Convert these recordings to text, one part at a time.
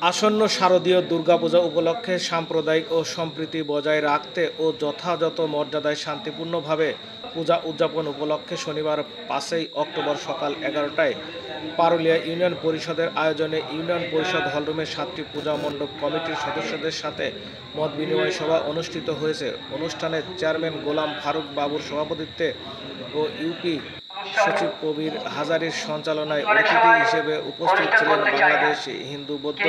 আসন্ন শারদীয় দুর্গাপূজা উপলক্ষে সাম্প্রদায়িক ও সম্প্রীতি বজায় রাখতে ও যথাযথ মর্যাদায় শান্তিপূর্ণভাবে পূজা উদযাপন উপলক্ষে শনিবার ৫ই অক্টোবর সকাল ১১টায় পারুলিয়া ইউনিয়ন পরিষদের আয়োজনে ইউনিয়ন পরিষদ হলরুমে ৭টি পূজা মণ্ডপ কমিটির সদস্যদের সাথে মত বিনিময় সভা অনুষ্ঠিত হয়েছে। অনুষ্ঠানে চেয়ারম্যান গোলাম ফারুক বাবুর সভাপতিত্বে ও ইউপি সচিব কবির হাজারীর সঞ্চালনায় অতিথি হিসেবে উপস্থিত ছিলেন বাংলাদেশ হিন্দু বৌদ্ধ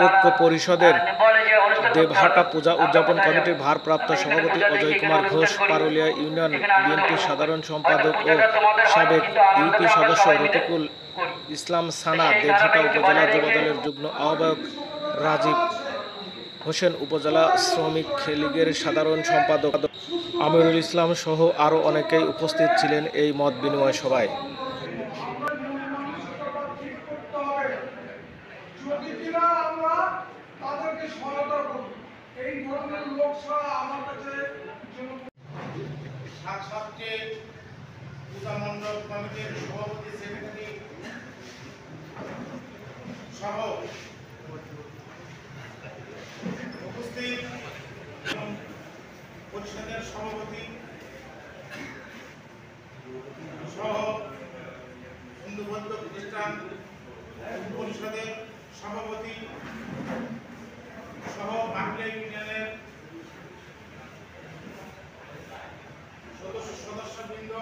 ঐক্য পরিষদের দেবহাটা পূজা উদযাপন কমিটির ভারপ্রাপ্ত সভাপতি অজয় কুমার ঘোষ, পারুলিয়া ইউনিয়ন বিএনপির সাধারণ সম্পাদক ও সাবেক ইউপি সদস্য রফিকুল ইসলাম সানা, দেবহাটা উপজেলা যুবদলের যুগ্ম আহ্বায়ক রাজীব হোসেন, উপজেলা শ্রমিক লীগের সাধারণ সম্পাদক আমিরুল ইসলাম সহ আরও অনেকেই উপস্থিত ছিলেন এই মত বিনিময় সভায়। পূজা মণ্ডপ কমিটির সভাপতি সেক্রেটারি সহ উপস্থিত পরিষদের সভাপতি সহ হিন্দু বৌদ্ধ খ্রিস্টান পরিষদের সভাপতি সহ পারুলিয়া ইউনিয়নের সদস্যবৃন্দ,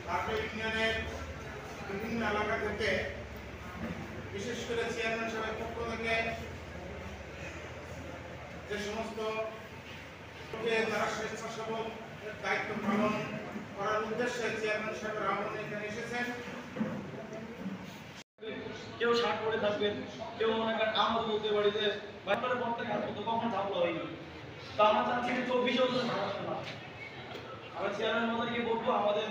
পারুলিয়া ইউনিয়নের বিভিন্ন এলাকা থেকে, বিশেষ করে চেয়ারম্যান সাহেবের পক্ষ থেকে যে সমস্ত যারা স্বেচ্ছাসেবক দায়িত্ব পালন করার উদ্দেশ্যে চেয়ারম্যান সাহেবের আহ্বানে এখানে এসেছেন। কেউ শার্ট পরে থাকবেন, কেউ মনে করেন আমরা বলতে পারি যে বাইরে পর থেকে আসবো তো কখন ঝামেলা হয়নি। তো আমরা চাচ্ছি যে ২৪ বছর ঝামেলা না। আমরা চেয়ারম্যান মহোদয়কে বলবো আমাদের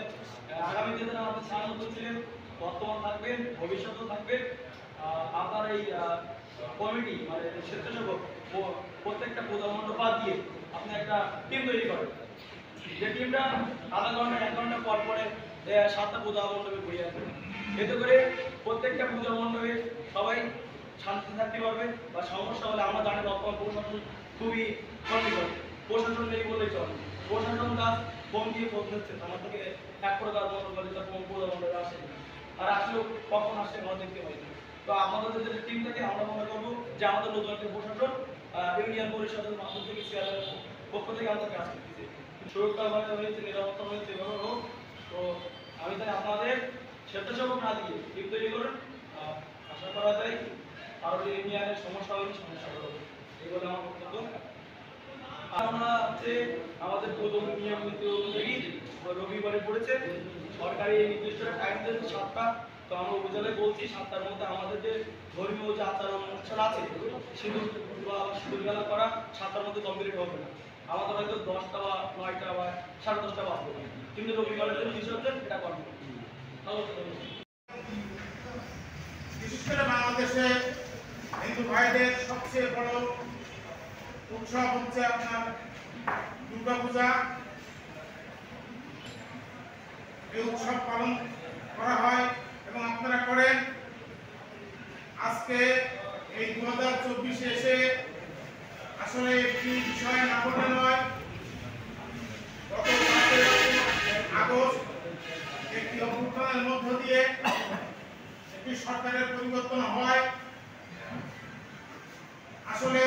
আগামী দিনে আমাদের চেয়ারম্যান ছিলেন, বর্তমান থাকবেন, ভবিষ্যতেও থাকবেন। আপনার এই কমিটি মানে স্বেচ্ছাসেবক প্রত্যেকটা পূজা মণ্ডপ দিয়ে আপনি একটা টিম তৈরি করেন, যে টিমটা আধা ঘন্টা ১ ঘন্টা পর পরে ৭টা পূজা মণ্ডপে ঘুরিয়ে আসবে। এতে করে প্রত্যেকটা পূজা মণ্ডপে সবাই শান্তি থাকতে পারবে। বা সমস্যা হলে আমরা জানি বর্তমান প্রশাসন খুবই সন্নিকট, প্রশাসন নেই বলেই চলে। প্রশাসন কাজ ফোন দিয়ে ফোন দিচ্ছে আমার থেকে ১ প্রকার মতো বলে যখন পূজা মণ্ডপে আসে, আর আসলেও কখন আসে আমরা দেখতে পাই। তো আমাদের যে টিম থেকে আমরা মনে করবো যে আমাদের নতুন একটা প্রশাসন ইউনিয়ন পরিষদের মাধ্যম থেকে চেয়ারম্যানের পক্ষ থেকে আমাদের কাজ করতেছে, সুরক্ষাভাবে হয়েছে, নিরাপত্তা হয়েছে, এভাবে হোক। তো আমি তাই আপনাদের স্বেচ্ছাসেবক না দিয়ে টিম তৈরি করুন। আশা করা যায় আরও ইউনিয়নের সমস্যা হয়নি, সমস্যা হবে এগুলো আমার বক্তব্য। আমরা হচ্ছে আমাদের প্রথম নিয়ম নীতি অনুযায়ী রবিবারে পড়েছে, সরকারি নির্দিষ্ট টাইম দিয়েছে ৭টা। তো আমরা উপজেলায় বলছি ৭টার মধ্যে আমাদের যে ধর্মীয় যে আচার অনুষ্ঠান আছে, সিঁদুর বা সিঁদুর খেলা করা 7টার মধ্যে কমপ্লিট হবে না। আমাদের হয়তো 10টা বা 9টা বা 10:30টা বাজবে, কিন্তু রবিবারের জন্য বিসর্জন এটা করবে। বিশেষ করে বাংলাদেশে হিন্দু ভাইদের সবচেয়ে বড় উৎসব হচ্ছে আপনার দুর্গাপূজা। এই উৎসব পালন করা হয় এবং আপনারা করেন। আজকে এই 2024 এসে আসলে একটি বিষয় না বলে নয়, গত 5 আগস্ট একটি অভ্যুত্থানের মধ্য দিয়ে একটি সরকারের পরিবর্তন হয়। আসলে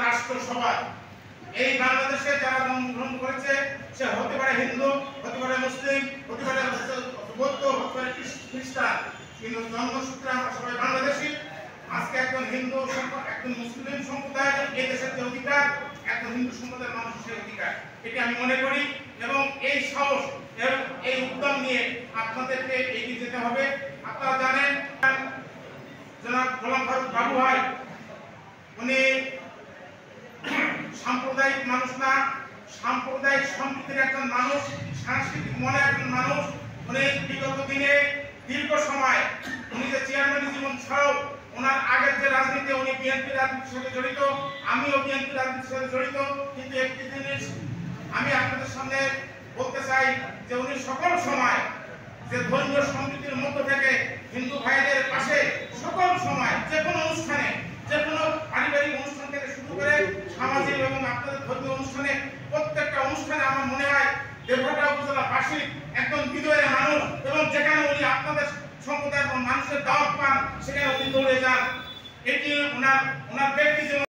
রাষ্ট্রসভা এই বাংলাদেশে যারা জন্মগ্রহণ করেছে, সে হতে পারে হিন্দু, হতে পারে মুসলিম, হতে পারে বৌদ্ধ, হতে পারে খ্রিস্টান, কিন্তু জন্মসূত্রে আমরা সবাই বাংলাদেশী। আজকে একজন হিন্দু একজন মুসলিম সম্প্রদায়ের এই দেশের যে অধিকার, একজন হিন্দু সম্প্রদায়ের মানুষের সেই অধিকার, এটি আমি মনে করি। এবং এই সাহস এবং এই উদ্যম নিয়ে আপনাদেরকে এগিয়ে যেতে হবে। আপনারা জানেন জনাব গোলাম ফারুক বাবু ভাই, উনি সাম্প্রদায়িক মানুষ না, সাম্প্রদায়িক সম্প্রীতির একজন মানুষ, সাংস্কৃতিক মনের একজন মানুষ। উনি বিগত দিনে দীর্ঘ সময় উনি যে চেয়ারম্যান জীবন ছাড়াও ওনার আগের যে রাজনীতি, উনি বিএনপি রাজনীতির সাথে জড়িত, আমিও বিএনপি রাজনীতির সাথে জড়িত। কিন্তু একটি জিনিস আমি আপনাদের সামনে বলতে চাই যে উনি সকল সময় যে ধর্মীয় সম্প্রীতির মধ্য থেকে হিন্দু ভাইদের পাশে সকল সময় যে কোনো অনুষ্ঠানে, যে কোনো পারিবারিক অনুষ্ঠান থেকে শুরু করে সামাজিক এবং আপনাদের ধর্মীয় অনুষ্ঠানে, প্রত্যেকটা অনুষ্ঠানে আমার মনে হয় দেবঘাটা উপজেলাবাসী একদম বিদয়ের মানুষ, এবং যেখানে উনি আপনাদের সম্প্রদায়ের মানুষের দাওয়াত পান সেখানে উনি দৌড়ে যান। এটি ওনার ব্যক্তি জীবন।